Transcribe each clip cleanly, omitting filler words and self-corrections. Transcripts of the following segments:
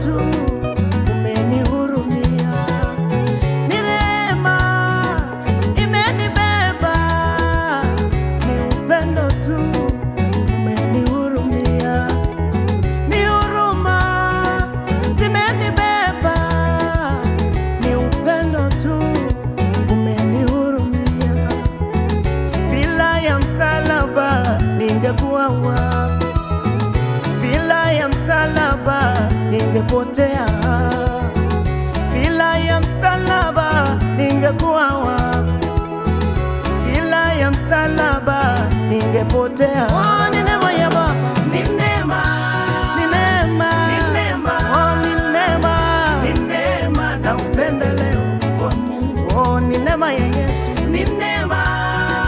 tu umenihurumia, ni neema imenibeba, ni upendo tu umenihurumia, ni huruma zimenibeba, ni upendo tu umenihurumia. Bila ya msalaba ningekuwa wapi? Bila ya msalaba ningepotea, bila ya msalaba ningekuwa wapi? Bila ya msalaba ningepotea. Oh, ni neema ya Baba, ni neema, ni neema, ni neema, oh, ni neema, ni neema na upendeleo wa Mungu. Oh, ni neema ya Yesu, ni neema,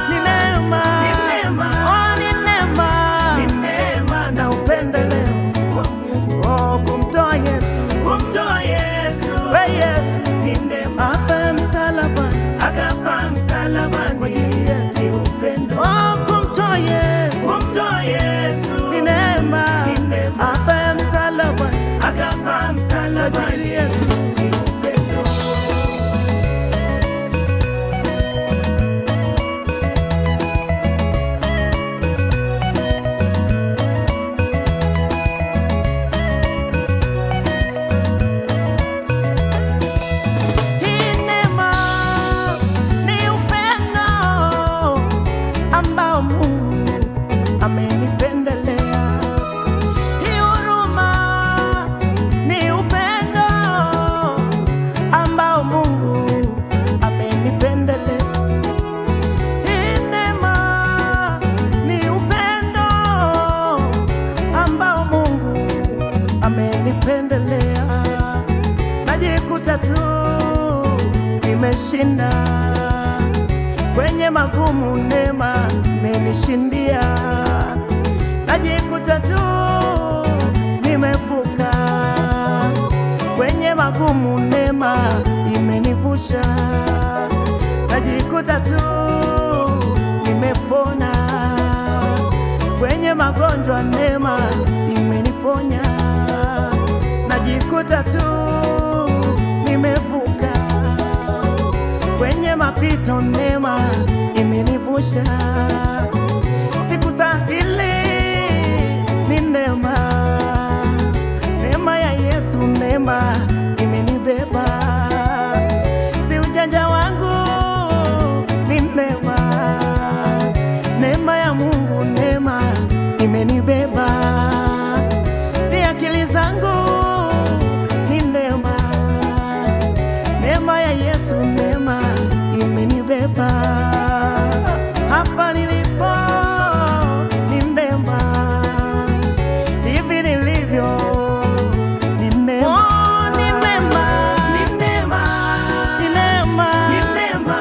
ni neema, ni neema, oh, ni neema, ni neema na upendeleo wa Mungu. Oh, kumtoa Yesu, kumtoa Yesu, we Yesu, ni neema, afa msalabani, akafa msalabani kwa ajili yetu, upendo. Oh, kumtoa Yesu, kumtoa Yesu, ni neema, ni neema, afa msalabani, akafa msalabani kwa ajili yetu, upendo. Hii neema ni upendo ambao Mungu amenipendelea. Hii huruma ni upendo ambao Mungu amenipendelea. Hii neema ni upendo ambao Mungu amenipendelea. Najikuta tu nimeshinda kwenye magumu, neema imenishindia. Najikuta tu nimevuka kwenye magumu, neema imenivusha. Najikuta tu nimepona kwenye magonjwa, neema imeniponya. Najikuta tu nimevuka kwenye mapito, neema imenivusha. Sikustahili, ni neema, neema ya Yesu, neema imenibeba. Si ujanja wangu, ni neema, neema ya Mungu, neema imenibeba. Si akili zangu, ni neema, neema ya Yesu, neema imenibeba. Hapa nilipo ni neema, hivi nilivyo ni neema. Oh, ni neema, ni neema, ni neema, ni neema,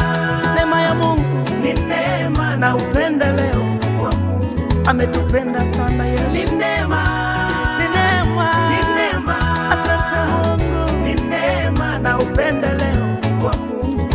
neema ya Mungu, ni neema na upendeleo wa Mungu. Ametupenda sana Yesu, ni neema, ni neema, ni neema, asante Mungu, ni neema na upendeleo wa Mungu.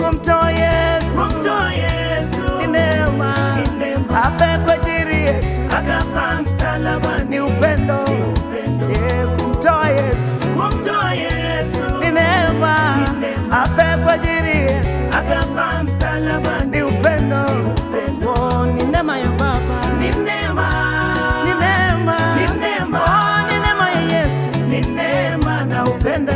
Kumtoa Yesu, kumtoa Yesu, ni neema, ni neema, afe kwa ajili yetu, akafa msalabani, ni upendo, ni upendo. Yeah, kumtoa Yesu, kumtoa Yesu, ni neema, ni neema, afe kwa ajili yetu, akafa msalabani, ni upendo, ni upendo. Oh, ni neema ya Baba, ni neema, ni neema, ni neema, oh, ni neema ya Yesu, ni neema na upendo.